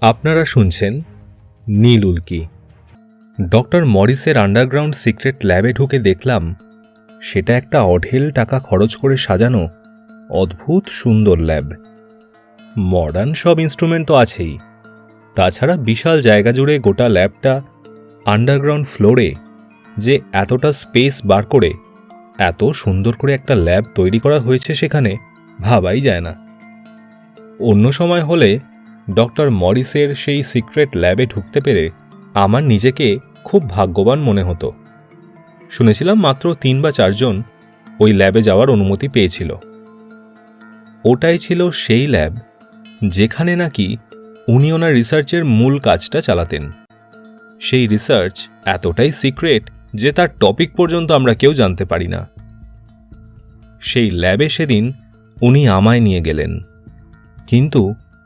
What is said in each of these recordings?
আপনারা শুনছেন নীল উল্কি। Doctor মরিসের underground secret ল্যাবে ঢুকে দেখলাম সেটা একটা অঢেল টাকা খরচ করে সাজানো অদ্ভুত সুন্দর ল্যাব। মডার্ন সব ইনস্ট্রুমেন্ট তো আছেই, তাছাড়া বিশাল জায়গা জুড়ে গোটা ল্যাবটা আন্ডারগ্রাউন্ড ফ্লোরে যে এতটা স্পেস বার করে এত সুন্দর করে একটা ল্যাব তৈরি করা হয়েছে সেখানে ভাবাই যায় না। অন্য সময় হলে ডক্টর মরিসের সেই সিক্রেট ল্যাবে ঢুকতে পেরে আমার নিজেকে খুব ভাগ্যবান মনে হতো। শুনেছিলাম মাত্র 3 বা 4 জন ওই ল্যাবে যাওয়ার অনুমতি পেয়েছিল। ওটাই ছিল সেই ল্যাব যেখানে নাকি উনি ওনার রিসার্চের মূল কাজটা চালাতেন। সেই রিসার্চ এতটাই সিক্রেট যে তার টপিক পর্যন্ত আমরা কেউ জানতে পারি না। সেই ল্যাবে সেদিন উনি আমায় নিয়ে গেলেন, কিন্তু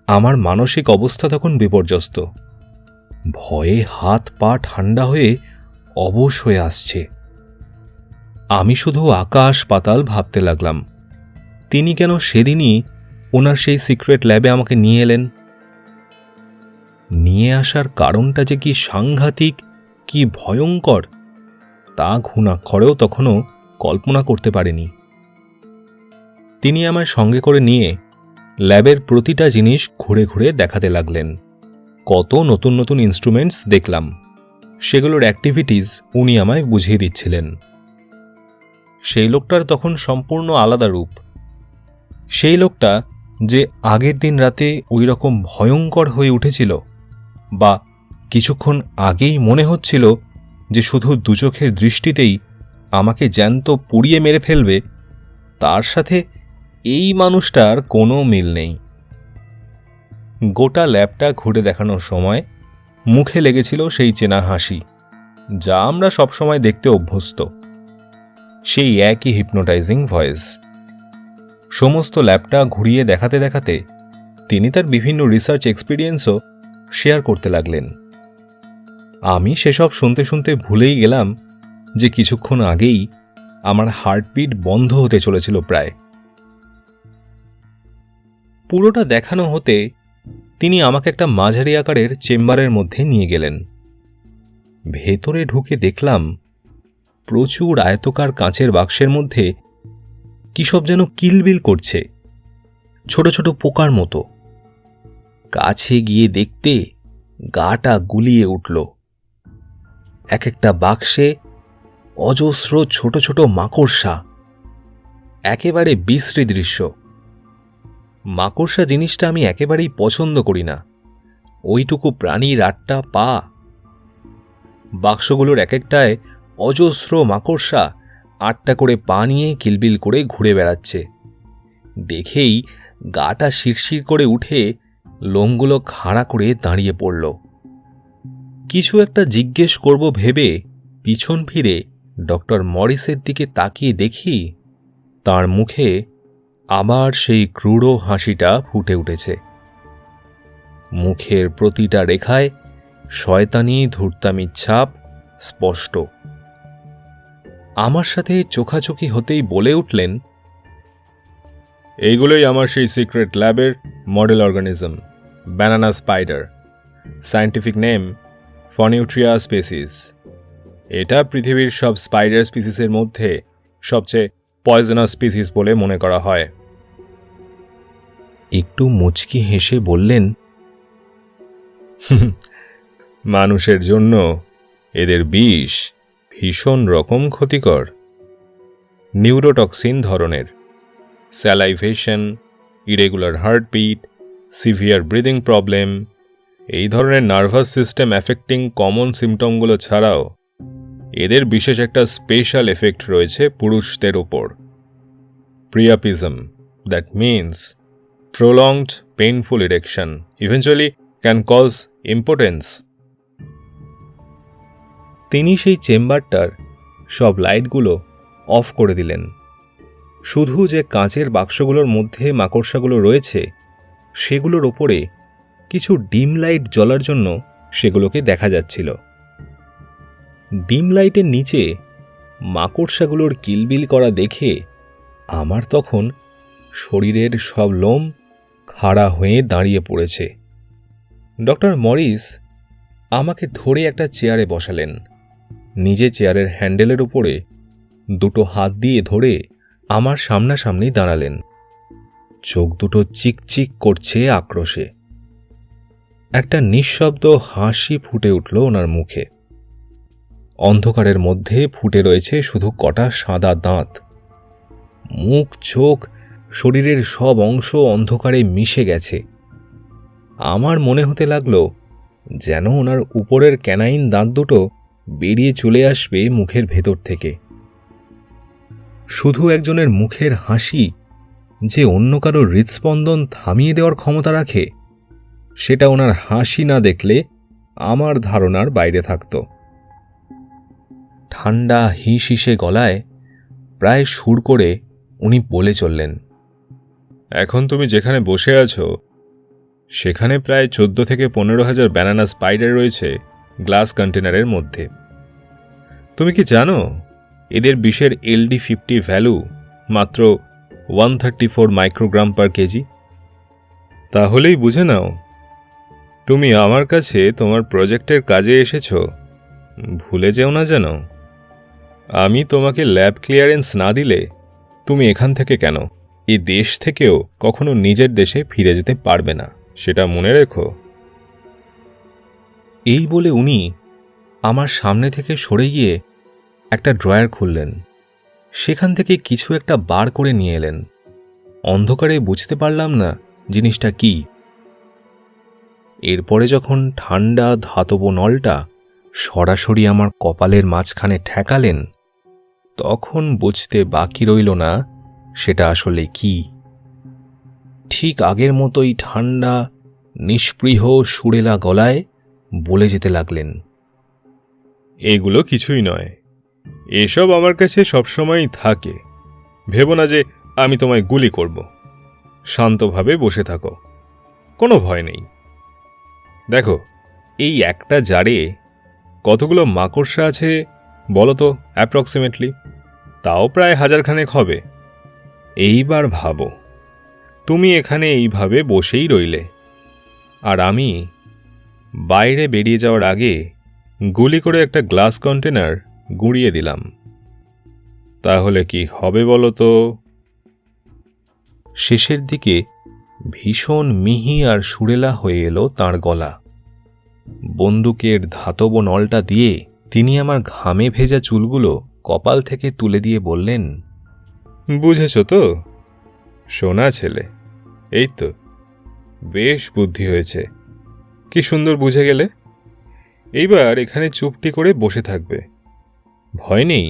আমার মানসিক অবস্থা তখন বিপর্যস্ত। ভয়ে হাত পা ঠান্ডা হয়ে অবশ হয়ে আসছে। আমি শুধু আকাশ পাতাল ভাবতে লাগলাম, তিনি কেন সেদিনই ওনার সেই সিক্রেট ল্যাবে আমাকে নিয়ে এলেন। নিয়ে আসার কারণটা যে কি সাংঘাতিক, কি ভয়ঙ্কর, তা ঘুণাক্ষরেও তখনও কল্পনা করতে পারিনি। তিনি আমায় সঙ্গে করে নিয়ে ল্যাবের প্রতিটা জিনিস ঘুরে ঘুরে দেখাতে লাগলেন। কত নতুন নতুন ইনস্ট্রুমেন্টস দেখলাম, সেগুলোর অ্যাক্টিভিটিস উনি আমায় বুঝিয়ে দিচ্ছিলেন। সেই লোকটার তখন সম্পূর্ণ আলাদা রূপ। সেই লোকটা যে আগের দিন রাতে ওই রকম ভয়ঙ্কর হয়ে উঠেছিল, বা কিছুক্ষণ আগেই মনে হচ্ছিল যে শুধু দুচোখের দৃষ্টিতেই আমাকে জ্যান্ত পুড়িয়ে মেরে ফেলবে, তার সাথে এই মানুষটার কোনো মিল নেই। গোটা ল্যাবটা ঘুরে দেখানোর সময় মুখে লেগেছিল সেই চেনা হাসি, যা আমরা সবসময় দেখতে অভ্যস্ত। সেই একই হিপনোটাইজিং ভয়েস। সমস্ত ল্যাবটা ঘুরিয়ে দেখাতে দেখাতে তিনি তার বিভিন্ন রিসার্চ এক্সপিরিয়েন্সও শেয়ার করতে লাগলেন। আমি সেসব শুনতে শুনতে ভুলেই গেলাম যে কিছুক্ষণ আগেই আমার হার্টবিট বন্ধ হতে চলেছিল প্রায়। পুরোটা দেখানো হতে তিনি আমাকে একটা মাঝারি আকারের চেম্বারের মধ্যে নিয়ে গেলেন। ভেতরে ঢুকে দেখলাম প্রচুর আয়তকার কাঁচের বাক্সের মধ্যে কি সব যেন কিলবিল করছে, ছোট ছোট পোকার মতো। কাছে গিয়ে দেখতে গাটা গুলিয়ে উঠল। এক একটা বাক্সে অজস্র ছোট ছোট মাকড়সা। একেবারে বিশ্রী দৃশ্য। মাকড়সা জিনিসটা আমি একেবারেই পছন্দ করি না। ওইটুকু প্রাণীর 8টা পা। বাক্সগুলোর এক একটায় অজস্র মাকড়সা 8টা করে পা নিয়ে কিলবিল করে ঘুরে বেড়াচ্ছে। দেখেই গাটা শিরশির করে উঠে লোমগুলো খাড়া করে দাঁড়িয়ে পড়ল। কিছু একটা জিজ্ঞেস করব ভেবে পিছন ফিরে ডক্টর মরিসের দিকে তাকিয়ে দেখি তার মুখে আবার সেই ক্রূর হাসিটা ফুটে উঠেছে। মুখের প্রতিটা রেখায় শয়তানি ধূর্তামির ছাপ স্পষ্ট। আমার সাথে চোখাচোখি হতেই বলে উঠলেন, এইগুলোই আমার সেই সিক্রেট ল্যাবের model organism, banana spider. Scientific name Phoneutria species. এটা পৃথিবীর সব স্পাইডার স্পিসিসের মধ্যে সবচেয়ে পয়জনাস স্পিসিস বলে মনে করা হয়। একটু মুচকি হেসে বললেন, মানুষের জন্য এদের বিষ ভীষণ রকম ক্ষতিকর। নিউরোটক্সিন ধরনের। Salivation, irregular heartbeat, severe breathing problem, এই ধরনের নার্ভাস সিস্টেম অ্যাফেক্টিং কমন সিমটমগুলো ছাড়াও এদের বিশেষ একটা স্পেশাল এফেক্ট রয়েছে পুরুষদের ওপর। Priapism, that means prolonged painful erection, eventually can cause impotence. তিনি সেই চেম্বারটার সব লাইটগুলো অফ করে দিলেন। শুধু যে কাঁচের বাক্সগুলোর মধ্যে মাকড়সাগুলো রয়েছে সেগুলোর ওপরে কিছু ডিম লাইট জ্বলার জন্য সেগুলোকে দেখা যাচ্ছিল। ডিম লাইটের নিচে মাকড়সাগুলোর কিলবিল করা দেখে আমার তখন শরীরের সব লোম খাড়া হয়ে দাঁড়িয়ে পড়েছে। ডক্টর মরিস আমাকে ধরে একটা চেয়ারে বসালেন। নিজে চেয়ারের হ্যান্ডেলের উপরে দুটো হাত দিয়ে ধরে আমার সামনাসামনি দাঁড়ালেন। চোখ দুটো চিকচিক করছে আক্রোশে। একটা নিঃশব্দ হাসি ফুটে উঠল ওনার মুখে। অন্ধকারের মধ্যে ফুটে রয়েছে শুধু কটা সাদা দাঁত। মুখ, চোখ, শরীরের সব অংশ অন্ধকারে মিশে গেছে। আমার মনে হতে লাগলো যেন ওনার উপরের ক্যানাইন দাঁত দুটো বেরিয়ে চলে আসবে মুখের ভেতর থেকে। শুধু একজনের মুখের হাসি যে অন্য কারো হৃৎস্পন্দন থামিয়ে দেওয়ার ক্ষমতা রাখে, সেটা ওনার হাসি না দেখলে আমার ধারণার বাইরে থাকত। ঠান্ডা হিসহিসে গলায় প্রায় সুর করে উনি বলে চললেন, এখন তুমি যেখানে বসে আছো সেখানে প্রায় 14 থেকে 15,000 ব্যানানা স্পাইডার রয়েছে গ্লাস কন্টেনারের মধ্যে। তুমি কি জানো এদের বিষের LD50 ভ্যালু মাত্র 134 মাইক্রোগ্রাম পার কেজি? তাহলেই বুঝে নাও তুমি আমার কাছে তোমার প্রজেক্টের কাজে এসেছ। ভুলে যেও না যেন। আমি তোমাকে ল্যাব ক্লিয়ারেন্স না দিলে তুমি এখান থেকে কেন, এই দেশ থেকেও কখনো নিজের দেশে ফিরে যেতে পারবে না, সেটা মনে রেখো। এই বলে উনি আমার সামনে থেকে সরে গিয়ে একটা ড্রয়ার খুললেন। সেখান থেকে কিছু একটা বার করে নিয়ে এলেন। অন্ধকারে বুঝতে পারলাম না জিনিসটা কি। এরপরে যখন ঠান্ডা ধাতব নলটা সরাসরি আমার কপালের মাঝখানে ঠেকালেন, তখন বুঝতে বাকি রইল না সেটা আসলে কি। ঠিক আগের মতোই ঠান্ডা নিষ্পৃহ সুরেলা গলায় বলে যেতে লাগলেন, এগুলো কিছুই নয়, এসব আমার কাছে সবসময়ই থাকে। ভেবো না যে আমি তোমায় গুলি করব। শান্তভাবে বসে থাকো, কোনো ভয় নেই। দেখো এই একটা জারে কতগুলো মাকড়সা আছে বলো তো অ্যাপ্রক্সিমেটলি? তাও প্রায় 1000 খানেক হবে। এইবার ভাবো, তুমি এখানে এইভাবে বসেই রইলে, আর আমি বাইরে বেরিয়ে যাওয়ার আগে গুলি করে একটা গ্লাস কন্টেনার গুঁড়িয়ে দিলাম। তাহলে কি হবে বলো তো? শেষের দিকে ভীষণ মিহি আর সুরেলা হয়ে এলো তাঁর গলা। বন্দুকের ধাতব নলটা দিয়ে তিনি আমার ঘামে ভেজা চুলগুলো কপাল থেকে তুলে দিয়ে বললেন, বুঝেছ তো সোনা ছেলে? এই তো, বেশ বুদ্ধি হয়েছে। কি সুন্দর বুঝে গেলে। এইবার এখানে চুপটি করে বসে থাকবে। ভয় নেই,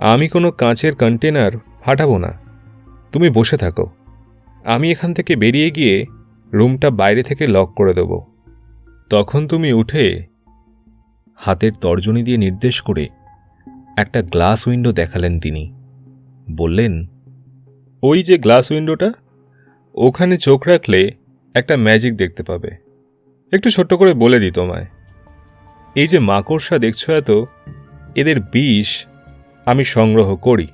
আমি কোনো কাঁচের কন্টেনার ফাটাবো না। তুমি বসে থাকো, আমি এখান থেকে বেরিয়ে গিয়ে রুমটা বাইরে থেকে লক করে দেব। তখন তুমি উঠে হাতের তর্জনী দিয়ে নির্দেশ করে একটা গ্লাস উইন্ডো দেখালেন তিনি। বললেন, ওই যে গ্লাস উইন্ডোটা, ওখানে চোখ রাখলে একটা ম্যাজিক দেখতে পাবে। একটু ছোট্ট করে বলে দিই তোমায়, এই যে মাকড়সা দেখছো এত, এদের বিষ আমি সংগ্রহ করি।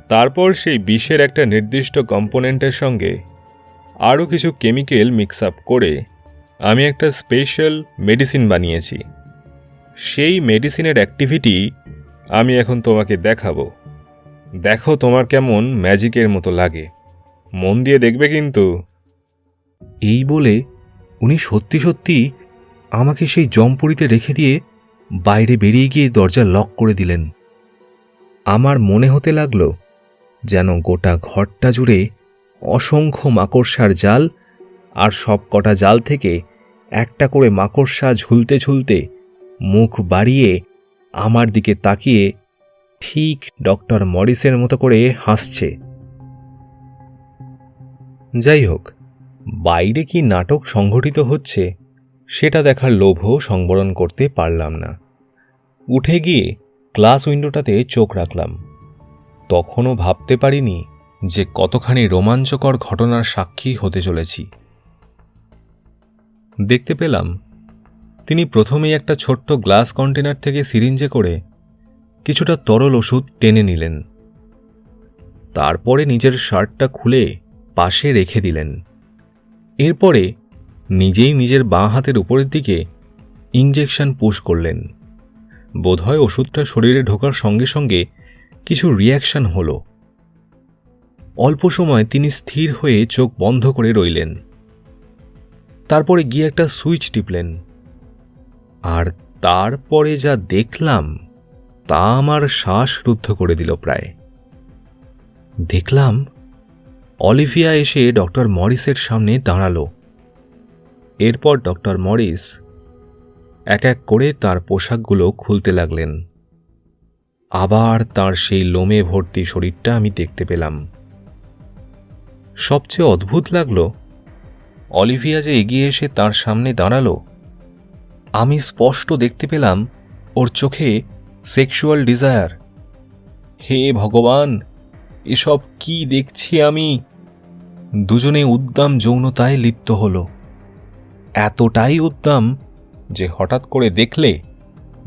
তারপর সেই বিষের একটা নির্দিষ্ট কম্পোনেন্টের সঙ্গে আরও কিছু কেমিক্যাল মিক্স আপ করে আমি একটা স্পেশাল মেডিসিন বানিয়েছি। সেই মেডিসিনের অ্যাক্টিভিটি আমি এখন তোমাকে দেখাবো। দেখো তোমার কেমন ম্যাজিকের মতো লাগে। মন দিয়ে দেখবে কিন্তু। এই বলে উনি সত্যি সত্যি আমাকে সেই জমপুরিতে রেখে দিয়ে বাইরে বেরিয়ে গিয়ে দরজা লক করে দিলেন। আমার মনে হতে লাগলো যেন গোটা ঘরটা জুড়ে অসংখ্য মাকড়সার জাল, আর সব কটা জাল থেকে একটা করে মাকড়সা ঝুলতে ঝুলতে মুখ বাড়িয়ে আমার দিকে তাকিয়ে ঠিক ডক্টর মরিসের মতো করে হাসছে। যাই হোক, বাইরে কি নাটক সংঘটিত হচ্ছে সেটা দেখার লোভও সংবরণ করতে পারলাম না। উঠে গিয়ে গ্লাস উইন্ডোটাতে চোখ রাখলাম। তখনও ভাবতে পারিনি যে কতখানি রোমাঞ্চকর ঘটনার সাক্ষী হতে চলেছি। দেখতে পেলাম তিনি প্রথমেই একটা ছোট্ট গ্লাস কন্টেনার থেকে সিরিঞ্জে করে কিছুটা তরল ওষুধ টেনে নিলেন। তারপরে নিজের শার্টটা খুলে পাশে রেখে দিলেন। এরপরে নিজেই নিজের বাঁ হাতের উপরের দিকে ইঞ্জেকশন পুশ করলেন। বোধহয় ওষুধটা শরীরে ঢোকার সঙ্গে সঙ্গে কিছু রিয়াকশন হলো। অল্প সময় তিনি স্থির হয়ে চোখ বন্ধ করে রইলেন। তারপরে গিয়ে একটা সুইচ টিপলেন। আর তারপরে যা দেখলাম তা আমার শ্বাস রুদ্ধ করে দিল প্রায়। দেখলাম অলিভিয়া এসে ডক্টর মরিসের সামনে দাঁড়ালো। এরপর ডক্টর মরিস এক এক করে তার পোশাকগুলো খুলতে লাগলেন। আবার তার সেই লোমে ভর্তি শরীরটা আমি দেখতে পেলাম। সবচেয়ে অদ্ভুত লাগলো, অলিভিয়া যে এগিয়ে এসে তার সামনে দাঁড়ালো, আমি স্পষ্ট দেখতে পেলাম ওর চোখে সেক্সুয়াল ডিজায়ার। হে ভগবান, এসব কি দেখছি আমি! দুজনে উদ্দাম যৌনতায় লিপ্ত হল। এতটাই উদ্দাম যে হঠাৎ করে দেখলে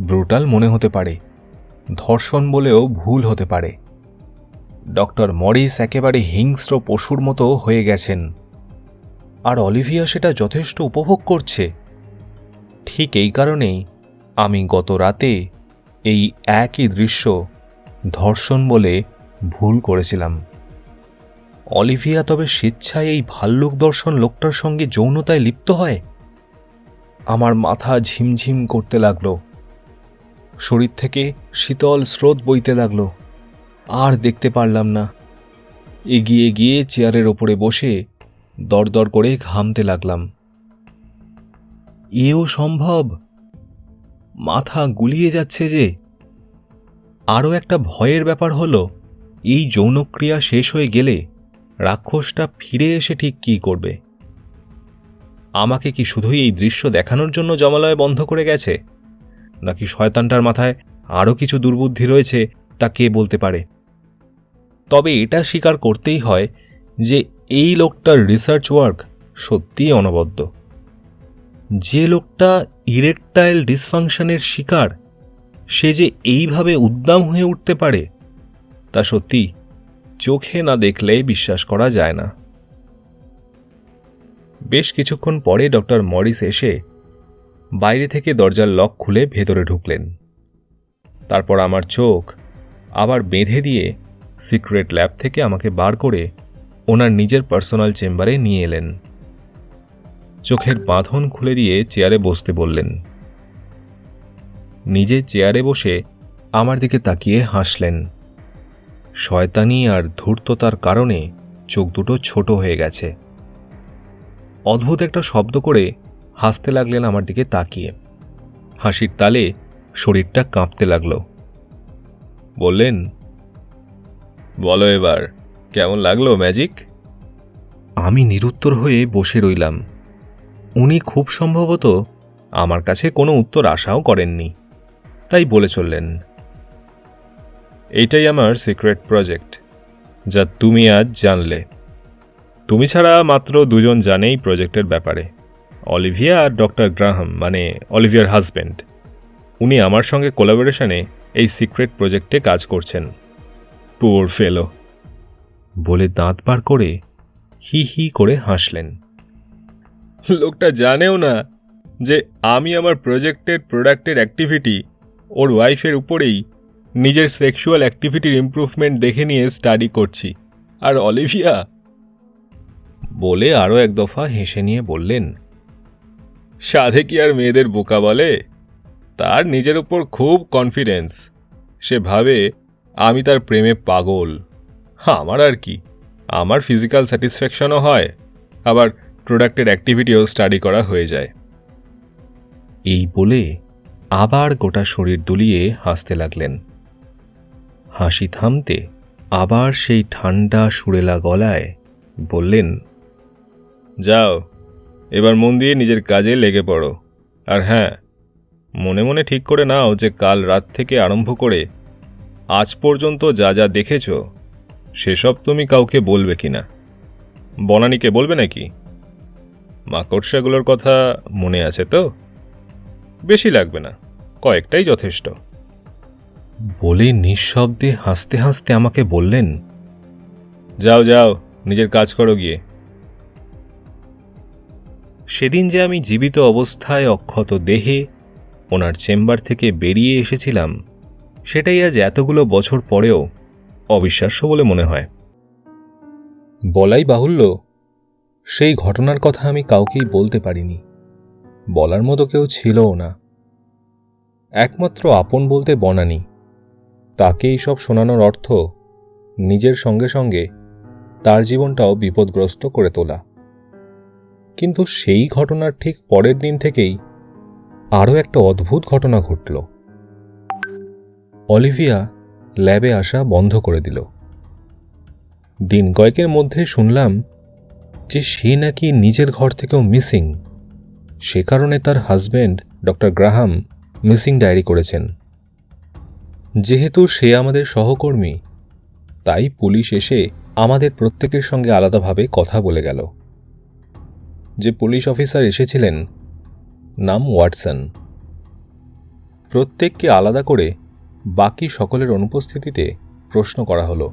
ব্রুটাল মনে হতে পারে, ধর্ষণ বলেও ভুল হতে পারে। ডক্টর মরিস একেবারে হিংস্র পশুর মতো হয়ে গেছেন, আর অলিভিয়া সেটা যথেষ্ট উপভোগ করছে। ঠিক এই কারণেই আমি গত রাতে এই একই দৃশ্য ধর্ষণ বলে ভুল করেছিলাম। অলিভিয়া তবে স্বেচ্ছায় এই ভাল্লুক দর্শন লোকটার সঙ্গে যৌনতায় লিপ্ত হয়? আমার মাথা ঝিমঝিম করতে লাগল, শরীর থেকে শীতল স্রোত বইতে লাগল। আর দেখতে পারলাম না। এগিয়ে গিয়ে চেয়ারের ওপরে বসে দরদর করে ঘামতে লাগলাম। এও সম্ভব? মাথা গুলিয়ে যাচ্ছে যে। আরও একটা ভয়ের ব্যাপার হলো, এই যৌনক্রিয়া শেষ হয়ে গেলে রাক্ষসটা ফিরে এসে ঠিক কী করবে? আমাকে কি শুধুই এই দৃশ্য দেখানোর জন্য জমালয় বন্ধ করে গেছে, নাকি শয়তানটার মাথায় আরও কিছু দুর্বুদ্ধি রয়েছে তা কে বলতে পারে। তবে এটা স্বীকার করতেই হয় যে এই লোকটার রিসার্চ ওয়ার্ক সত্যিই অনবদ্য। যে লোকটা ইরেকটাইল ডিসফাংশনের শিকার, সে যে এইভাবে উদ্দাম হয়ে উঠতে পারে তা সত্যি চোখে না দেখলে বিশ্বাস করা যায় না। বেশ কিছুক্ষণ পরে ডক্টর মরিস এসে বাইরে থেকে দরজার লক খুলে ভেতরে ঢুকলেন। তারপর আমার চোখ আবার বেঁধে দিয়ে সিক্রেট ল্যাব থেকে আমাকে বার করে ওনার নিজের পার্সোনাল চেম্বারে নিয়ে এলেন। চোখের বাঁধন খুলে দিয়ে চেয়ারে বসতে বললেন। নিজে চেয়ারে বসে আমার দিকে তাকিয়ে হাসলেন। শয়তানি আর ধূর্ততার কারণে চোখ দুটো ছোট হয়ে গেছে। অদ্ভুত একটা শব্দ করে হাসতে লাগলেন আমার দিকে তাকিয়ে। হাসির তালে শরীরটা কাঁপতে লাগল। বললেন, বলো এবার কেমন লাগলো ম্যাজিক? আমি নিরুত্তর হয়ে বসে রইলাম। উনি খুব সম্ভবত আমার কাছে কোনো উত্তর আশাও করেননি, তাই বলে চললেন, এইটাই আমার সিক্রেট প্রজেক্ট, যা তুমি আজ জানলে। তুমি ছাড়া মাত্র দুজন জানেই প্রজেক্টের ব্যাপারে, অলিভিয়া আর ডক্টর গ্রাহাম, মানে অলিভিয়ার হাজব্যান্ড। উনি আমার সঙ্গে কোলাবোরেশনে এই সিক্রেট প্রজেক্টে কাজ করছেন। পুওর ফেলো, বলে দাঁত বার করে হি হি করে হাসলেন। লোকটা জানেও না যে আমি আমার প্রজেক্টের প্রোডাক্টের অ্যাক্টিভিটি ওর ওয়াইফের উপরেই নিজের সেক্সুয়াল অ্যাক্টিভিটির ইমপ্রুভমেন্ট দেখে নিয়ে স্টাডি করছি। আর অলিভিয়া, বলে আরও এক দফা হেসে নিয়ে বললেন, সাধে কি আর মেয়েদের বোকা বলে? তার নিজের উপর খুব কনফিডেন্স। সে ভাবে আমি তার প্রেমে পাগল। আমার আর কি, আমার ফিজিক্যাল স্যাটিসফ্যাকশনও হয়, আবার প্রোডাক্টের অ্যাক্টিভিটিও স্টাডি করা হয়ে যায়। এই বলে আবার গোটা শরীর দুলিয়ে হাসতে লাগলেন। হাসি থামতে আবার সেই ঠান্ডা সুরেলা গলায় বললেন, যাও এবার মন দিয়ে নিজের কাজে লেগে পড়ো। আর হ্যাঁ, মনে মনে ঠিক করে নাও যে কাল রাত থেকে আরম্ভ করে আজ পর্যন্ত যা যা দেখেছ সেসব তুমি কাউকে বলবে কিনা। বনানীকে বলবে নাকি? মাকড়সাগুলোর কথা মনে আছে তো? বেশি লাগবে না, কয়েকটাই যথেষ্ট। বলে নিঃশব্দে হাসতে হাসতে আমাকে বললেন, যাও যাও নিজের কাজ করো গিয়ে। সেদিন যে আমি জীবিত অবস্থায় অক্ষত দেহে ওনার চেম্বার থেকে বেরিয়ে এসেছিলাম, সেটাই আজ এতগুলো বছর পরেও অবিশ্বাস্য বলে মনে হয়। বলাই বাহুল্য, সেই ঘটনার কথা আমি কাউকেই বলতে পারিনি। বলার মতো কেউ ছিলও না। একমাত্র আপন বলতে বনানী। তাকে এইসব শোনানোর অর্থ নিজের সঙ্গে সঙ্গে তার জীবনটাও বিপদগ্রস্ত করে তোলা। কিন্তু সেই ঘটনার ঠিক পরের দিন থেকেই আরও একটা অদ্ভুত ঘটনা ঘটল। অলিভিয়া ল্যাবে আসা বন্ধ করে দিল। দিন কয়েকের মধ্যে শুনলাম যে সে নাকি নিজের ঘর থেকেও মিসিং। সে কারণে তার husband doctor Graham missing diary করেছেন। যেহেতু সে আমাদের সহকর্মী, তাই পুলিশ এসে আমাদের প্রত্যেকের সঙ্গে আলাদাভাবে কথা বলে গেল। যে পুলিশ অফিসার এসেছিলেন নাম ওয়াটসন। প্রত্যেককে আলাদা করে বাকি সকলের অনুপস্থিতিতে প্রশ্ন করা হলো।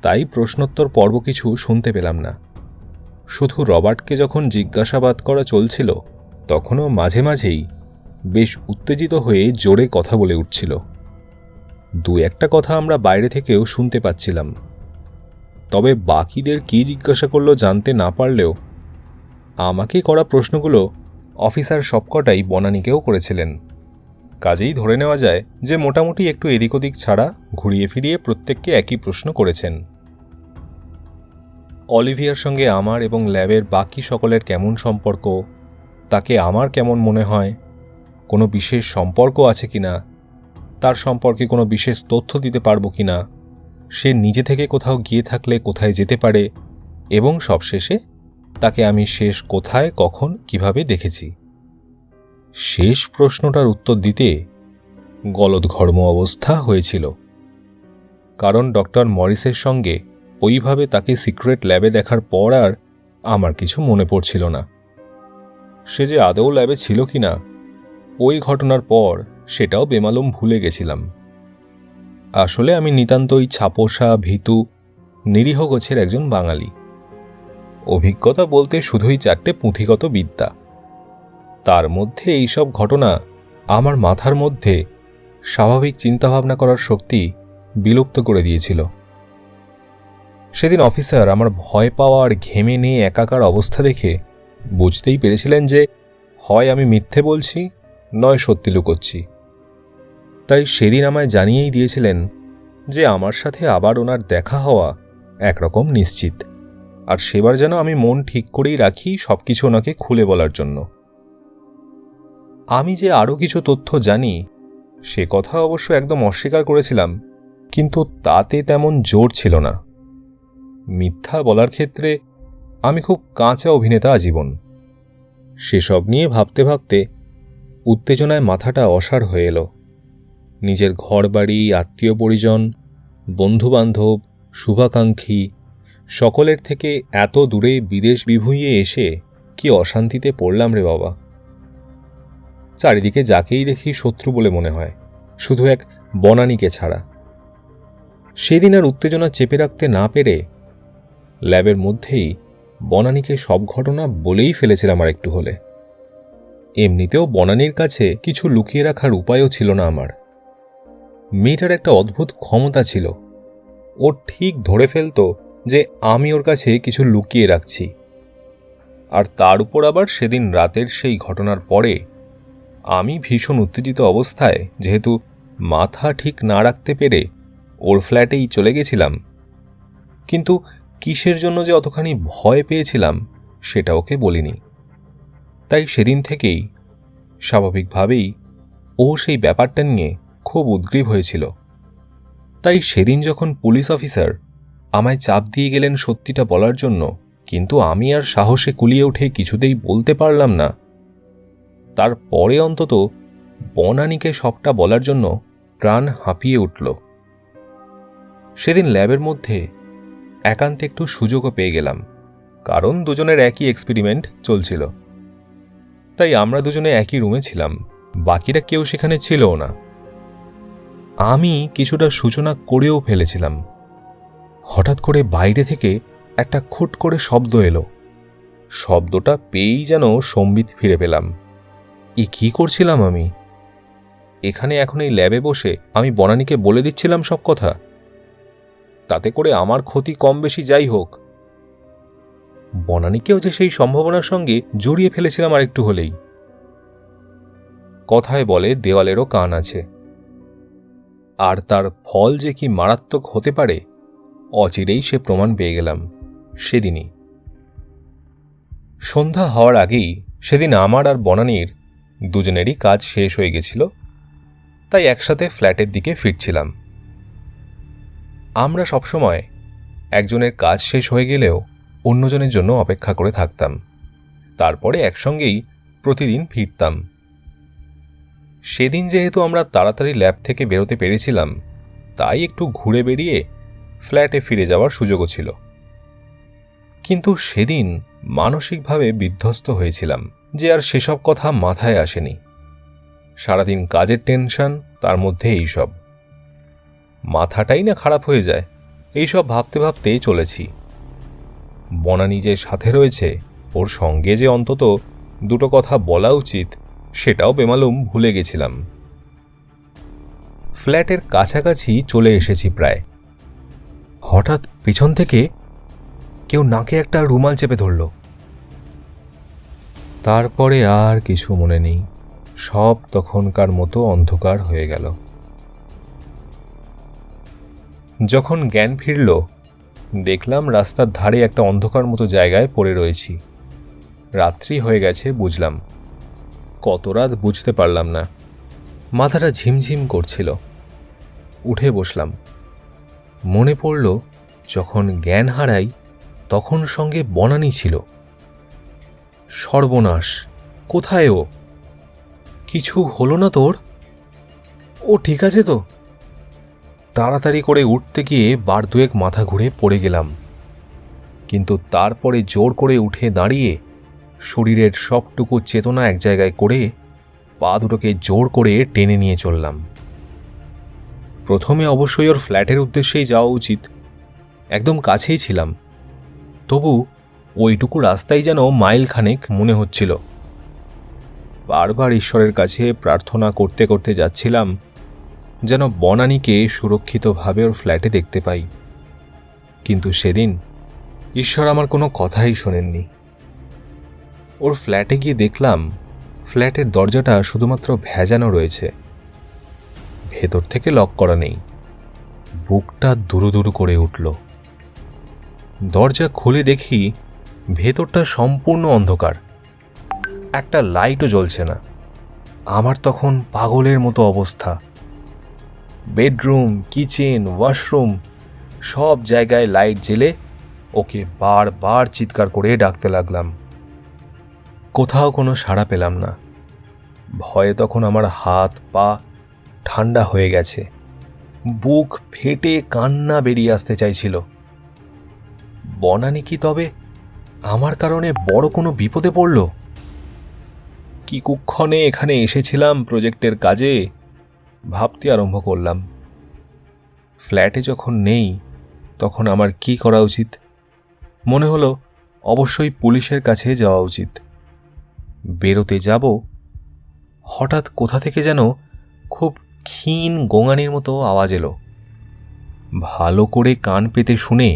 তাই প্রশ্নোত্তর পর্ব কিছু শুনতে পেলাম না। শুধু রবার্টকে যখন জিজ্ঞাসাবাদ করা চলছিল, তখনও মাঝে মাঝেই বেশ উত্তেজিত হয়ে জোরে কথা বলে উঠছিল। দু একটা কথা আমরা বাইরে থেকেও শুনতে পাচ্ছিলাম। তবে বাকিদের কি জিজ্ঞাসা করলো জানতে না পারলেও আমাকে করা প্রশ্নগুলো অফিসার সবকটাই বনানীকেও করেছিলেন। কাজেই ধরে নেওয়া যায় যে মোটামুটি একটু এদিক ওদিক ছাড়া ঘুরিয়ে ফিরিয়ে প্রত্যেককে একই প্রশ্ন করেছেন। অলিভিয়ার সঙ্গে আমার এবং ল্যাবের বাকি সকলের কেমন সম্পর্ক, তাকে আমার কেমন মনে হয়, কোনো বিশেষ সম্পর্ক আছে কিনা, তার সম্পর্কে কোনো বিশেষ তথ্য দিতে পারবো কিনা, সে নিজে থেকে কোথাও গিয়ে থাকলে কোথায় যেতে পারে, এবং সবশেষে তাকে আমি শেষ কোথায়, কখন, কিভাবে দেখেছি। শেষ প্রশ্নটার উত্তর দিতে গলদঘর্ম অবস্থা হয়েছিল। কারণ ডক্টর মরিসের সঙ্গে ওইভাবে তাকে সিক্রেট ল্যাবে দেখার পর আর আমার কিছু মনে পড়ছিল না। সে যে আদৌ ল্যাবে ছিল কিনা, ওই ঘটনার পর সেটাও বেমালুম ভুলে গেছিলাম। আসলে আমি নিতান্তই ছাপোষা, ভীতু, নিরীহ গোছের একজন বাঙালি। অভিজ্ঞতা বলতে শুধুই 4টে পুঁথিগত বিদ্যা। তার মধ্যে এইসব ঘটনা আমার মাথার মধ্যে স্বাভাবিক চিন্তাভাবনা করার শক্তি বিলুপ্ত করে দিয়েছিল। সেদিন অফিসার আমার ভয় পাওয়া আর ঘেমে নিয়ে একাকার অবস্থা দেখে বুঝতেই পেরেছিলেন যে হয় আমি মিথ্যে বলছি, নয় সত্যি লুকোচ্ছি। তাই সেদিন আমায় জানিয়েই দিয়েছিলেন যে আমার সাথে আবার ওনার দেখা হওয়া একরকম নিশ্চিত, আর সেবার যেন আমি মন ঠিক করেই রাখি সবকিছু ওনাকে খুলে বলার জন্য। আমি যে আরও কিছু তথ্য জানি সে কথা অবশ্য একদম অস্বীকার করেছিলাম, কিন্তু তাতে তেমন জোর ছিল না। মিথ্যা বলার ক্ষেত্রে আমি খুব কাঁচা অভিনেতা আজীবন। সেসব নিয়ে ভাবতে ভাবতে উত্তেজনায় মাথাটা অসাড় হয়ে এলো। নিজের ঘরবাড়ি, আত্মীয় পরিজন, বন্ধুবান্ধব, শুভাকাঙ্ক্ষী সকলের থেকে এত দূরে বিদেশ বিভুঁইয়ে এসে কি অশান্তিতে পড়লাম রে বাবা। চারিদিকে যাকেই দেখি শত্রু বলে মনে হয়, শুধু এক বনানীকে ছাড়া। সেদিন আর উত্তেজনা চেপে রাখতে না পেরে ল্যাবের মধ্যেই বনানীকে সব ঘটনা বলেই ফেলেছিলাম আর একটু হলে। এমনিতেও বনানীর কাছে কিছু লুকিয়ে রাখার উপায়ও ছিল না আমার। মেয়েটার একটা অদ্ভুত ক্ষমতা ছিল। ও ঠিক ধরে ফেলত যে আমি ওর কাছে কিছু লুকিয়ে রাখছি। আর তার উপর আবার সেদিন রাতের সেই ঘটনার পরে আমি ভীষণ উত্তেজিত অবস্থায় যেহেতু মাথা ঠিক না রাখতে পেরে ওর ফ্ল্যাটেই চলে গেছিলাম, কিন্তু কিসের জন্য যে অতখানি ভয় পেয়েছিলাম সেটা ওকে বলিনি। তাই সেদিন থেকেই স্বাভাবিকভাবেই ও সেই ব্যাপারটা নিয়ে খুব উদ্গ্রীব হয়েছিল। তাই সেদিন যখন পুলিশ অফিসার আমায় চাপ দিয়ে গেলেন সত্যিটা বলার জন্য, কিন্তু আমি আর সাহসে কুলিয়ে উঠে কিছুতেই বলতে পারলাম না, তারপরে অন্তত বনানীকে সবটা বলার জন্য প্রাণ হাঁপিয়ে উঠল। সেদিন ল্যাবের মধ্যে একান্তে একটু সুযোগও পেয়ে গেলাম, কারণ দুজনের একই এক্সপেরিমেন্ট চলছিল। তাই আমরা দুজনে একই রুমে ছিলাম, বাকিরা কেউ সেখানে ছিলও না। আমি কিছুটা সূচনা করেও ফেলেছিলাম। হঠাৎ করে বাইরে থেকে একটা খুট করে শব্দ এলো। শব্দটা পেয়েই যেন সম্বিত ফিরে পেলাম। কি করছিলাম আমি এখানে? এখন এই ল্যাবে বসে আমি বনানীকে বলে দিচ্ছিলাম সব কথা, তাতে করে আমার ক্ষতি কম বেশি যাই হোক। বনানীকেও যে সেই সম্ভাবনার সঙ্গে জড়িয়ে ফেলেছিলাম আরেকটু হলেই। কথায় বলে দেওয়ালেরও কান আছে, আর তার ফল যে কি মারাত্মক হতে পারে অচিরেই সে প্রমাণ পেয়ে গেলাম সেদিনই। সন্ধ্যা হওয়ার আগেই সেদিন আমার আর বনানীর দুজনেরই কাজ শেষ হয়ে গেছিল, তাই একসাথে ফ্ল্যাটের দিকে ফিরছিলাম। আমরা সবসময় একজনের কাজ শেষ হয়ে গেলেও অন্যজনের জন্য অপেক্ষা করে থাকতাম, তারপরে একসঙ্গেই প্রতিদিন ফিরতাম। সেদিন যেহেতু আমরা তাড়াতাড়ি ল্যাব থেকে বেরোতে পেরেছিলাম, তাই একটু ঘুরে বেরিয়ে ফ্ল্যাটে ফিরে যাওয়ার সুযোগও ছিল। কিন্তু সেদিন মানসিকভাবে বিধ্বস্ত হয়েছিলাম যে আর সেসব কথা মাথায় আসেনি। সারাদিন কাজের টেনশন, তার মধ্যে এইসব। মাথাটাই না খারাপ হয়ে যায় এইসব ভাবতে ভাবতেই চলেছি। বনানী যে সাথে রয়েছে, ওর সঙ্গে যে অন্তত দুটো কথা বলা উচিত সেটাও বেমালুম ভুলে গেছিলাম। ফ্ল্যাটের কাছাকাছি চলে এসেছি প্রায়। হঠাৎ পিছন থেকে কেউ নাকে একটা রুমাল চেপে ধরল। তারপরে আর কিছু মনে নেই, সব তখনকার মতো অন্ধকার হয়ে গেল। যখন জ্ঞান ফিরল, দেখলাম রাস্তার ধারে একটা অন্ধকার মতো জায়গায় পড়ে রয়েছি। রাত্রি হয়ে গেছে বুঝলাম, কত রাত বুঝতে পারলাম না। মাথাটা ঝিমঝিম করছিল। উঠে বসলাম। মনে পড়ল যখন জ্ঞান হারাই তখন সঙ্গে বনানী ছিল। সর্বনাশ, কোথায় ও? কিছু হলো না তোর? ও ঠিক আছে তো? তাড়াতাড়ি করে উঠতে গিয়ে বার দুয়েক মাথা ঘুরে পড়ে গেলাম, কিন্তু তারপরে জোর করে উঠে দাঁড়িয়ে শরীরের সবটুকু চেতনা এক জায়গায় করে পা দুটোকে জোর করে টেনে নিয়ে চললাম। প্রথমে অবশ্যই ওর ফ্ল্যাটের উদ্দেশ্যেই যাওয়া উচিত, একদম কাছেই ছিলাম, তবু ওইটুকু রাস্তাই যেন মাইল খানেক মনে হচ্ছিল। বারবার ঈশ্বরের কাছে প্রার্থনা করতে করতে যাচ্ছিলাম যেন বনানীকে সুরক্ষিতভাবে ওর ফ্ল্যাটে দেখতে পাই। কিন্তু সেদিন ঈশ্বর আমার কোনো কথাই শোনেননি। ওর ফ্ল্যাটে গিয়ে দেখলাম ফ্ল্যাটের দরজাটা শুধুমাত্র ভেজানো রয়েছে, ভেতর থেকে লক করা নেই। বুকটা দুরু দুরু করে উঠল। দরজা খুলে দেখি ভেতরটা সম্পূর্ণ অন্ধকার, একটা লাইটও জ্বলছে না। আমার তখন পাগলের মতো অবস্থা। বেডরুম, কিচেন, ওয়াশরুম সব জায়গায় লাইট জ্বেলে ওকে বারবার চিৎকার করে ডাকতে লাগলাম। কোথাও কোনো সাড়া পেলাম না। ভয়ে তখন আমার হাত পা ঠান্ডা হয়ে গেছে, বুক ফেটে কান্না বেরিয়ে আসতে চাইছিল। বনানী কি তবে আমার কারণে বড় কোনো বিপদে পড়ল? কি কুক্ষণে এখানে এসেছিলাম প্রজেক্টের কাজে ভাবতে আরম্ভ করলাম। ফ্ল্যাটে যখন নেই তখন আমার কি করা উচিত? মনে হলো অবশ্যই পুলিশের কাছে যাওয়া উচিত। বেরোতে যাব, হঠাৎ কোথা থেকে যেন খুব ক্ষীণ গোঙানির মতো আওয়াজ এলো। ভালো করে কান পেতে শুনে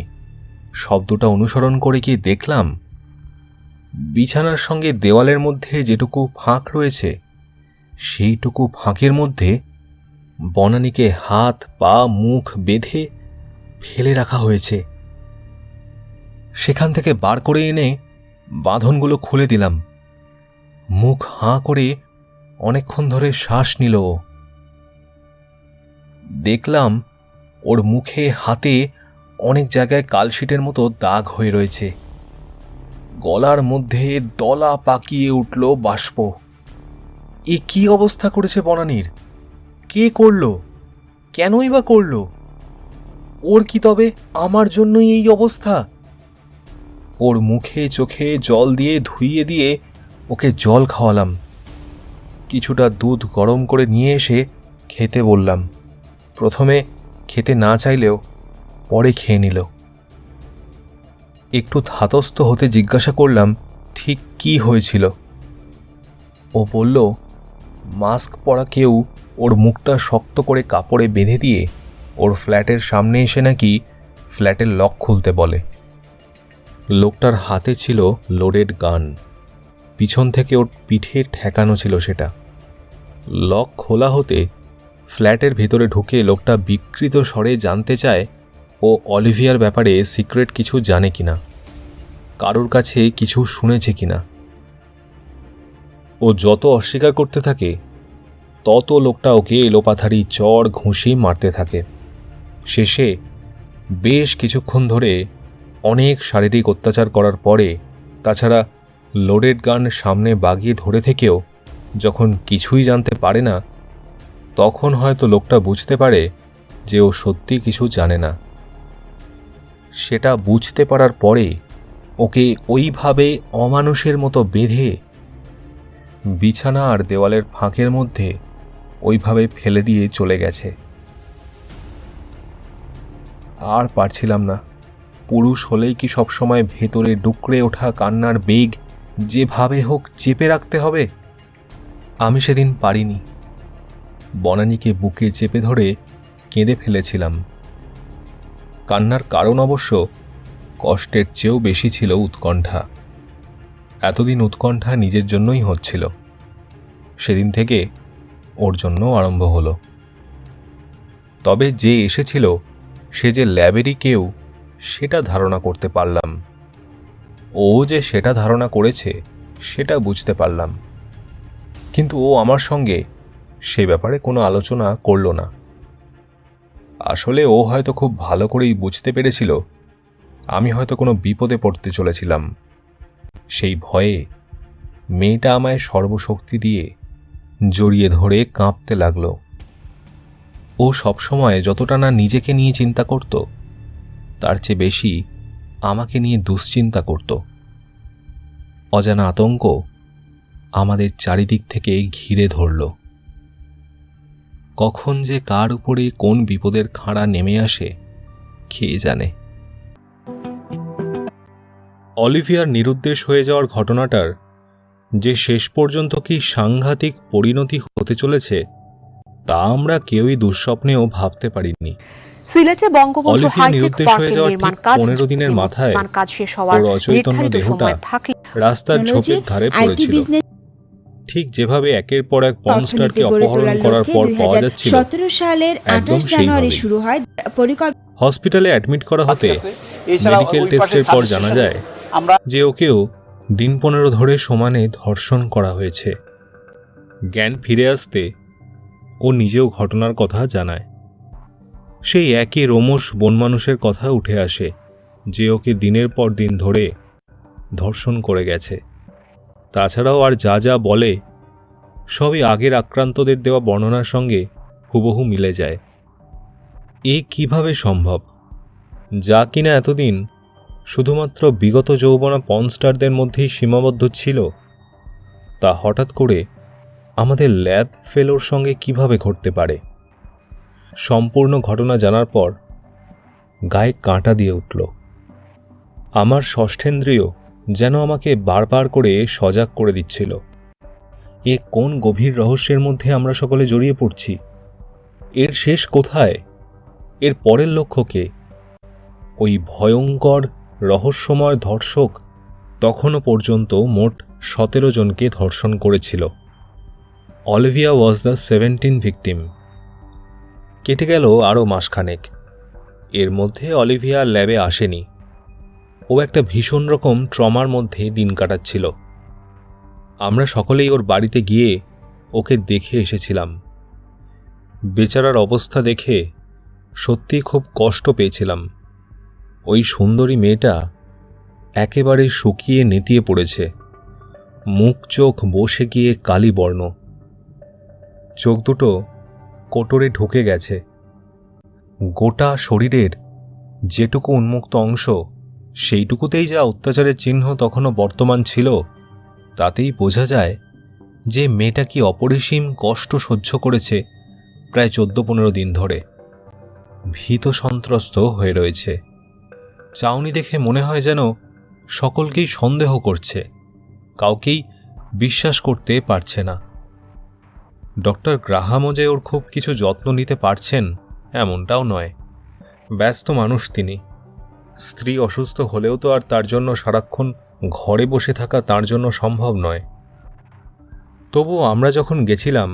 শব্দটা অনুসরণ করে গিয়ে দেখলাম বিছানার সঙ্গে দেওয়ালের মধ্যে যেটুকু ফাঁক রয়েছে সেইটুকু ফাঁকের মধ্যে বনানীকে হাত পা মুখ বেঁধে ফেলে রাখা হয়েছে। সেখান থেকে বার করে এনে বাঁধনগুলো খুলে দিলাম। মুখ হাঁ করে অনেকক্ষণ ধরে শ্বাস নিল। দেখলাম ওর মুখে হাতে অনেক জায়গায় কালশিটের মতো দাগ হয়ে রয়েছে। গলার মধ্যে দলা পাকিয়ে উঠল বাষ্প। এ কি অবস্থা করেছে বনানীর? কে করলো? কেনই বা করলো? ওর কি তবে আমার জন্যই এই অবস্থা? ওর মুখে চোখে জল দিয়ে ধুইয়ে দিয়ে ওকে জল খাওয়ালাম। কিছুটা দুধ গরম করে নিয়ে এসে খেতে বললাম। প্রথমে খেতে না চাইলেও পরে খেয়ে নিল। একটু ধাতস্থ হতে জিজ্ঞাসা করলাম, ঠিক কি হয়েছিল। ও বলল মাস্ক পরা কেউ ওর মুখটা শক্ত করে কাপড়ে বেঁধে দিয়ে ওর ফ্ল্যাটের সামনে এসে নাকি ফ্ল্যাটের লক খুলতে বলে। লোকটার হাতে ছিল লোডেড গান, পিছন থেকে ওর পিঠে ঠেকানো ছিল সেটা। লক খোলা হতে ফ্ল্যাটের ভেতরে ঢুকে লোকটা বিকৃত স্বরে জানতে চায় ও অলিভিয়ার ব্যাপারে সিক্রেট কিছু জানে কিনা, কারোর কাছে কিছু শুনেছে কিনা। ও যত অস্বীকার করতে থাকে তত লোকটা ওকে এলোপাথারি চড় ঘুষি মারতে থাকে। শেষে বেশ কিছুক্ষণ ধরে অনেক শারীরিক অত্যাচার করার পরে, তাছাড়া লোডেড গান সামনে বাগিয়ে ধরে থেকেও যখন কিছুই জানতে পারে না, তখন হয়তো লোকটা বুঝতে পারে যে ও সত্যি কিছু জানে না। সেটা বুঝতে পারার পরে ওকে ওইভাবে অমানুষের মতো বেঁধে বিছানা আর দেওয়ালের ফাঁকের মধ্যে ওইভাবে ফেলে দিয়ে চলে গেছে। আর পারছিলাম না। পুরুষ হলেই কি সবসময় ভেতরে ডুকরে ওঠা কান্নার বেগ যেভাবে হোক চেপে রাখতে হবে? আমি সেদিন পারিনি। বনানীকে বুকে চেপে ধরে কেঁদে ফেলেছিলাম। কান্নার কারণ অবশ্য কষ্টের চেয়েও বেশি ছিল উৎকণ্ঠা। এতদিন উৎকণ্ঠা নিজের জন্যই হচ্ছিল, সেদিন থেকে ওর জন্য আরম্ভ হলো। তবে যে এসেছিল সে যে ল্যাবেরই কেউ সেটা ধারণা করতে পারলাম। ও যে সেটা ধারণা করেছে সেটা বুঝতে পারলাম, কিন্তু ও আমার সঙ্গে সে ব্যাপারে কোনো আলোচনা করল না। আসলে ও হয়তো খুব ভালো করেই বুঝতে পেরেছিল আমি হয়তো কোনো বিপদে পড়তে চলেছিলাম। সেই ভয়ে মেয়েটা আমায় সর্বশক্তি দিয়ে জড়িয়ে ধরে কাঁপতে লাগলো। ও সবসময় যতটা না নিজেকে নিয়ে চিন্তা করত, তার চেয়ে বেশি আমাকে নিয়ে দুশ্চিন্তা করত। অজানা আতঙ্ক আমাদের চারিদিক থেকে ঘিরে ধরল। কখন যে কার উপরে কোন বিপদের খাঁড়া নেমে আসে কে জানে। অলিভিয়ার নিরুদ্দেশ হয়ে যাওয়ার ঘটনাটার যে শেষ পর্যন্ত কি সাংঘাতিক পরিণতি হতে চলেছে তা আমরা কেউই দুঃস্বপ্নেও ভাবতে পারিনি। সিলেটে বঙ্গবন্ধু হাইটেক পার্কের নির্মাণ কাজ 15 দিনের মাথায় শেষ হওয়ার অচৈতন্য দেহটা রাস্তার ঝোপের ধারে পড়েছিল। ঠিক যেভাবে একের পর এক পর্নস্টারকে অপহরণ করার পর পাওয়া যাচ্ছিল, 17 সালের 28 জানুয়ারি শুরু হয় পরিকল্পনা। হসপিটালে অ্যাডমিট করা হতে মেডিকেল টেস্টের পর জানা যায় যে ওকেও দিন 15 ধরে সমানে ধর্ষণ করা হয়েছে। জ্ঞান ফিরে আসতে ও নিজেও ঘটনার কথা জানায়। সেই একই রোমশ বনমানুষের কথা উঠে আসে যে ওকে দিনের পর দিন ধরে ধর্ষণ করে গেছে। তাছাড়াও আর যা যা বলে সবই আগের আক্রান্তদের দেওয়া বর্ণনার সঙ্গে হুবহু মিলে যায়। এ কিভাবে সম্ভব? যা কিনা এতদিন শুধুমাত্র বিগত যৌবনা পর্নস্টারদের মধ্যেই সীমাবদ্ধ ছিল, তা হঠাৎ করে আমাদের ল্যাব ফেলোর সঙ্গে কিভাবে ঘটতে পারে? সম্পূর্ণ ঘটনা জানার পর গায়ে কাঁটা দিয়ে উঠল। আমার ষষ্ঠেন্দ্রিয় যেন আমাকে বারবার করে সজাগ করে দিচ্ছিল। এ কোন গভীর রহস্যের মধ্যে আমরা সকলে জড়িয়ে পড়ছি? এর শেষ কোথায়? এর পরের লক্ষ্য কে? ওই ভয়ঙ্কর রহস্যময় ধর্ষক তখনও পর্যন্ত মোট 17 জনকে ধর্ষণ করেছিল। Olivia was the 17 victim. কেটে গেল আরও মাসখানেক। এর মধ্যে অলিভিয়া ল্যাবে আসেনি। ও একটা ভীষণ রকম ট্রমার মধ্যে দিন কাটাচ্ছিল। আমরা সকলেই ওর বাড়িতে গিয়ে ওকে দেখে এসেছিলাম। বেচারার অবস্থা দেখে সত্যি খুব কষ্ট পেয়েছিলাম। ওই সুন্দরী মেয়েটা একেবারে শুকিয়ে নেতিয়ে পড়েছে, মুখ চোখ বসে গিয়ে কালি বর্ণ, চোখ দুটো কোটরে ঢুকে গেছে। গোটা শরীরের যেটুকু উন্মুক্ত অংশ সেইটুকুতেই যা অত্যাচারের চিহ্ন তখনও বর্তমান ছিল, তাতেই বোঝা যায় যে মেয়েটা কি অপরিসীম কষ্ট সহ্য করেছে প্রায় 14-15 দিন ধরে। ভীত সন্ত্রস্ত হয়ে রয়েছে। চাউনি দেখে মনে হয় যেন সকলকেই সন্দেহ করছে। কাউকেই বিশ্বাস করতে পারছে না। ডক্টর গ্রাহামও যে ওর খুব কিছু যত্ন নিতে পারছেন এমনটাও নয়। ব্যস্ত মানুষ তিনি। স্ত্রী অসুস্থ হলেও তো আর তার জন্য সারাক্ষণ ঘরে বসে থাকা তার জন্য সম্ভব নয়। তবু আমরা যখন গেছিলাম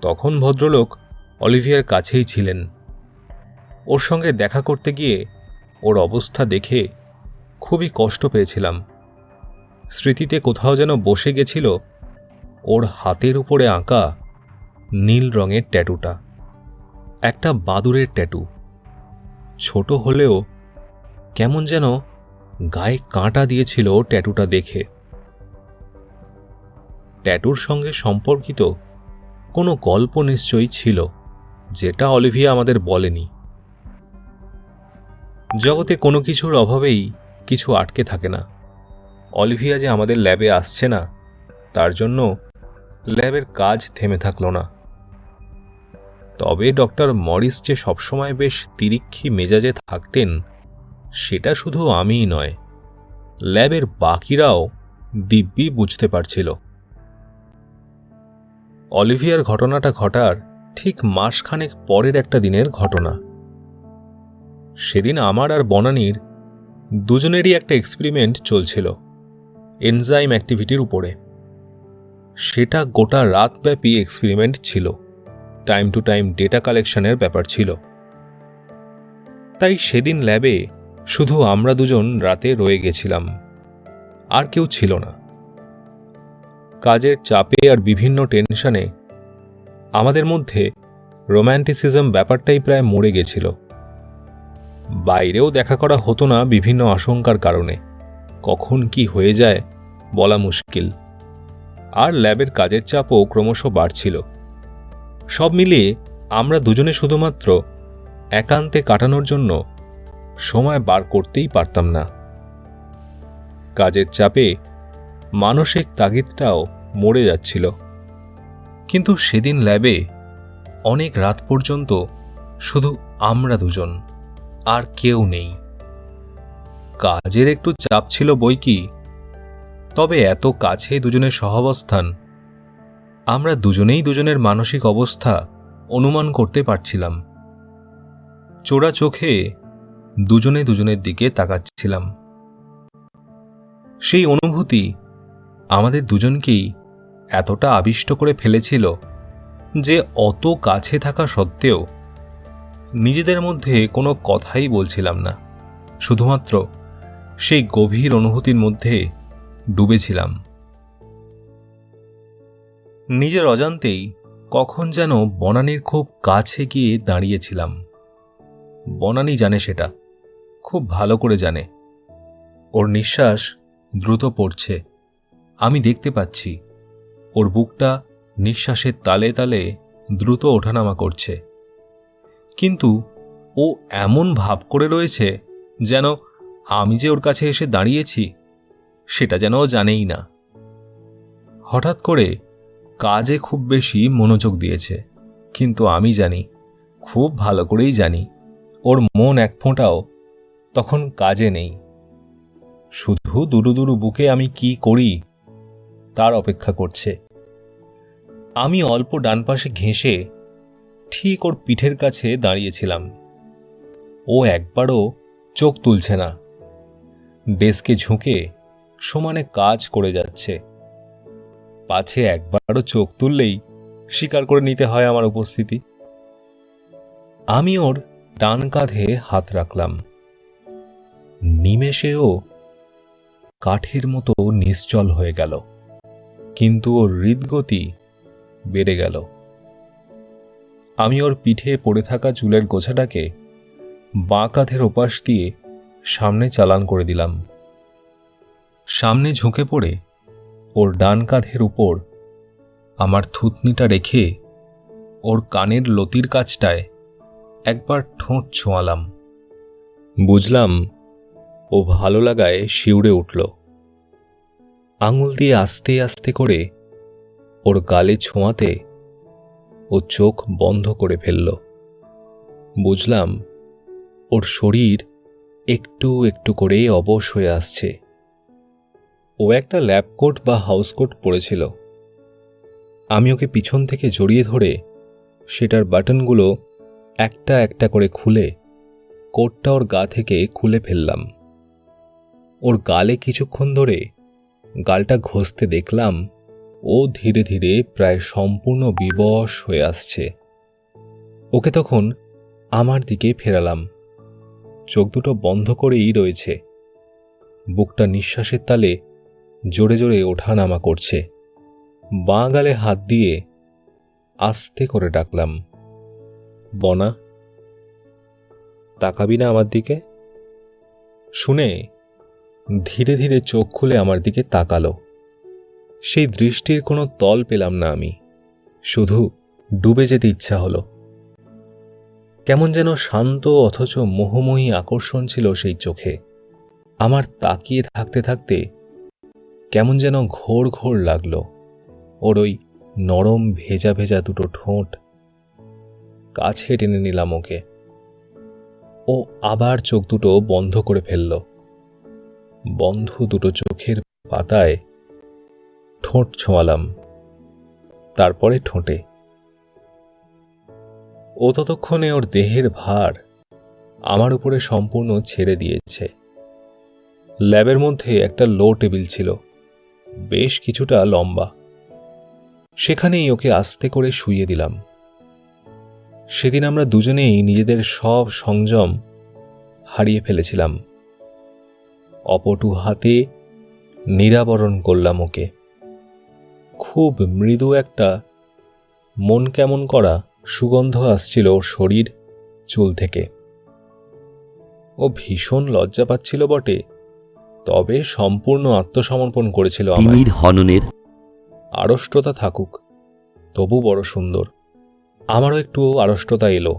তখন ভদ্রলোক অলিভিয়ার কাছেই ছিলেন। ওর সঙ্গে দেখা করতে গিয়ে ওর অবস্থা দেখে খুবই কষ্ট পেয়েছিলাম। স্মৃতিতে কোথাও যেন বসে গেছিল ওর হাতের উপরে আঁকা নীল রঙের ট্যাটুটা। একটা বাদুড়ের ট্যাটু। ছোট হলেও কেমন যেন গায়ে কাঁটা দিয়েছিল ট্যাটুটা দেখে। ট্যাটুর সঙ্গে সম্পর্কিত কোনো গল্প নিশ্চয়ই ছিল, যেটা অলিভিয়া আমাদের বলেনি। জগতে কোনো কিছুর অভাবেই কিছু আটকে থাকে না। অলিভিয়া যে আমাদের ল্যাবে আসছে না, তার জন্য ল্যাবের কাজ থেমে থাকল না। তবে ডক্টর মরিস যে সবসময় বেশ তিরিক্ষি মেজাজে থাকতেন, সেটা শুধু আমিই নয়, ল্যাবের বাকিরাও দিব্যি বুঝতে পারছিল। অলিভিয়ার ঘটনাটা ঘটার ঠিক মাসখানেক পরের একটা দিনের ঘটনা। সেদিন আমার আর বনানীর দুজনেরই একটা এক্সপেরিমেন্ট চলছিল এনজাইম অ্যাক্টিভিটির উপরে। সেটা গোটা রাতব্যাপী এক্সপেরিমেন্ট ছিল। টাইম টু টাইম ডেটা কালেকশনের ব্যাপার ছিল। তাই সেদিন ল্যাবে শুধু আমরা দুজন রাতে রয়ে গেছিলাম, আর কেউ ছিল না। কাজের চাপে আর বিভিন্ন টেনশনে আমাদের মধ্যে রোম্যান্টিসিজম ব্যাপারটাই প্রায় মরে গেছিল। বাইরেও দেখা করা হতো না বিভিন্ন আশঙ্কার কারণে। কখন কি হয়ে যায় বলা মুশকিল। আর ল্যাবের কাজের চাপও ক্রমশ বাড়ছিল। সব মিলিয়ে আমরা দুজনে শুধুমাত্র একান্তে কাটানোর জন্য সময় বার করতেই পারতাম না। কাজের চাপে মানসিক তাগিদটাও মরে যাচ্ছিল। কিন্তু সেদিন ল্যাবে অনেক রাত পর্যন্ত শুধু আমরা দুজন, আর কেউ নেই। কাজের একটু চাপ ছিল বই কি, তবে এত কাছে দুজনের সহাবস্থান, আমরা দুজনেই দুজনের মানসিক অবস্থা অনুমান করতে পারছিলাম। চোরা চোখে দুজনে দুজনের দিকে তাকাচ্ছিলাম। সেই অনুভূতি আমাদের দুজনকেই এতটা আবিষ্ট করে ফেলেছিল যে অত কাছে থাকা সত্ত্বেও নিজেদের মধ্যে কোনো কথাই বলছিলাম না। শুধুমাত্র সেই গভীর অনুভূতির মধ্যে ডুবেছিলাম। নিজের অজান্তেই কখন যেন বনানীর খুব কাছে গিয়ে দাঁড়িয়েছিলাম। বনানী জানে সেটা, খুব ভালো করে জানে। ওর নিঃশ্বাস দ্রুত পড়ছে, আমি দেখতে পাচ্ছি। ওর বুকটা নিঃশ্বাসের তালে তালে দ্রুত ওঠানামা করছে। কিন্তু ও এমন ভাব করে রয়েছে যেন আমি যে ওর কাছে এসে দাঁড়িয়েছি সেটা যেন ও জানেই না। হঠাৎ করে কাজে খুব বেশি মনোযোগ দিয়েছে, কিন্তু আমি জানি, খুব ভালো করেই জানি, ওর মন এক ফোঁটাও তখন কাজে নেই। শুধু দুরু দুরু বুকে আমি কি করি তার অপেক্ষা করছে। আমি অল্প ডান পাশে ঘেঁষে ঠিক ওর পিঠের কাছে দাঁড়িয়েছিলাম। ও একবারও চোখ তুলছে না, ডেস্কে ঝুঁকে সমানে কাজ করে যাচ্ছে। পাছে একবারও চোখ তুললেই স্বীকার করে নিতে হয় আমার উপস্থিতি। আমি ওর ডান কাঁধে হাত রাখলাম। নিমেষেও কাঠের মতো নিশ্চল হয়ে গেল, কিন্তু ওর হৃদগতি বেড়ে গেল। আমি ওর পিঠে পড়ে থাকা চুলের গোছাটাকে বাঁ কাঁধের ওপাশ দিয়ে সামনে চালান করে দিলাম। সামনে ঝুঁকে পড়ে ওর ডান কাঁধের উপর আমার থুতনিটা রেখে ওর কানের লতির কাছটায় একবার ঠোঁট ছোঁয়ালাম। বুঝলাম ও ভালো লাগায় শিউরে উঠল। আঙুল দিয়ে আস্তে আস্তে করে ওর গালে ছোঁয়াতে ও চোখ বন্ধ করে ফেলল। বুঝলাম ওর শরীর একটু একটু করে অবশ হয়ে আসছে। ও একটা ল্যাব কোট বা হাউস কোট পরেছিল। আমি ওকে পিছন থেকে জড়িয়ে ধরে সেটার বাটনগুলো একটা একটা করে খুলে কোটটা ওর গা থেকে খুলে ফেললাম। ওর গালে কিছুক্ষণ ধরে গালটা ঘষতে দেখলাম ও ধীরে ধীরে প্রায় সম্পূর্ণ বিবশ হয়ে আসছে। ওকে তখন আমার দিকে ফেরালাম। চোখ দুটো বন্ধ করেই রয়েছে। বুকটা নিঃশ্বাসের তালে জোরে জোরে ওঠানামা করছে। বাঁ গালে হাত দিয়ে আস্তে করে ডাকলাম, বনা, তাকাবি না আমার দিকে? শুনে ধীরে ধীরে চোখ খুলে আমার দিকে তাকালো। সেই দৃষ্টির কোনো তল পেলাম না আমি, শুধু ডুবে যেতে ইচ্ছা হলো। কেমন যেন শান্ত অথচ মোহময়ী আকর্ষণ ছিল সেই চোখে। আমার তাকিয়ে থাকতে থাকতে কেমন যেন ঘোর ঘোর লাগলো ওর ওই নরম ভেজা ভেজা দুটো ঠোঁট। কাছে টেনে নিলাম ওকে। ও আবার চোখ দুটো বন্ধ করে ফেলল। বন্ধ দুটো চোখের পাতায় ঠোঁট ছোঁয়ালাম, তারপরে ঠোঁটে। ও ততক্ষণে ওর দেহের ভার আমার উপরে সম্পূর্ণ ছেড়ে দিয়েছে। ল্যাবের মধ্যে একটা লো টেবিল ছিল, বেশ কিছুটা লম্বা। সেখানেই ওকে আস্তে করে শুইয়ে দিলাম। সেদিন আমরা দুজনেই নিজেদের সব সংযম হারিয়ে ফেলেছিলাম। অপটু হাতে নিরাবরণ করলাম ওকে। খুব মৃদু একটা মন কেমন করা সুগন্ধ আসছিল ওর শরীর চুল থেকে। ও ভীষণ লজ্জা পাচ্ছিল বটে, তবে সম্পূর্ণ আত্মসমর্পণ করেছিল আমায়। হননের আড়ষ্টতা থাকুক, তবু বড় সুন্দর। আমারও একটু আড়ষ্টতা এলো।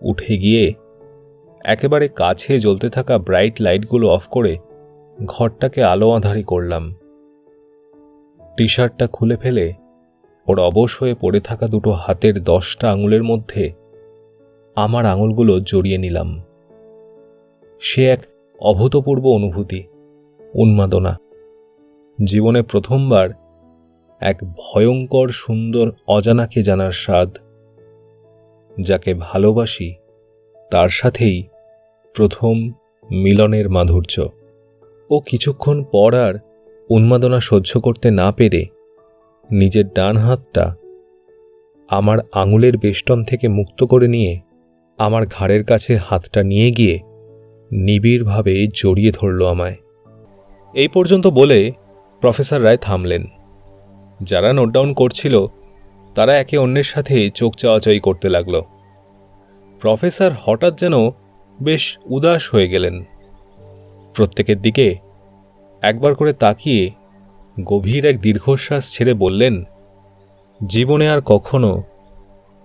উঠে গিয়ে একেবারে কাছে জ্বলতে থাকা ব্রাইট লাইটগুলো অফ করে ঘরটাকে আলো আঁধারি করলাম। টি শার্টটা খুলে ফেলে ওর অবশ হয়ে পড়ে থাকা দুটো হাতের 10টা আঙুলের মধ্যে আমার আঙুলগুলো জড়িয়ে নিলাম। সে এক অভূতপূর্ব অনুভূতি, উন্মাদনা। জীবনে প্রথমবার এক ভয়ঙ্কর সুন্দর অজানাকে জানার স্বাদ। যাকে ভালোবাসি তার সাথেই প্রথম মিলনের মাধুর্য। ও কিছুক্ষণ পর আর উন্মাদনা সহ্য করতে না পেরে নিজের ডান হাতটা আমার আঙুলের বেষ্টন থেকে মুক্ত করে নিয়ে আমার ঘাড়ের কাছে হাতটা নিয়ে গিয়ে নিবিড়ভাবে জড়িয়ে ধরল আমায়। এই পর্যন্ত বলে প্রফেসর রায় থামলেন। যারা নোট ডাউন করছিল তারা একে অন্যের সাথে চোখ চাওয়াচাই করতে লাগল। প্রফেসর হঠাৎ যেন বেশ উদাস হয়ে গেলেন। প্রত্যেকের দিকে একবার করে তাকিয়ে গভীর এক দীর্ঘশ্বাস ছেড়ে বললেন, জীবনে আর কখনো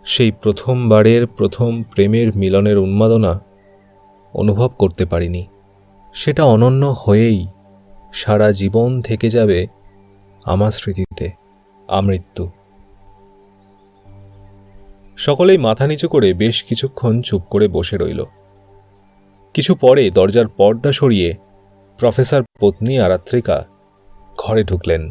সেই প্রথমবারের প্রথম প্রেমের মিলনের উন্মাদনা অনুভব করতে পারিনি। সেটা অনন্য হয়েই সারা জীবন থেকে যাবে আমার স্মৃতিতে আমৃত্যু। সকলেই মাথা নিচু করে বেশ কিছুক্ষণ চুপ করে বসে রইল। কিছু পরে দরজার পর্দা সরিয়ে প্রফেসর পত্নী আরাত্রিকা ঘরে ঢুকলেন।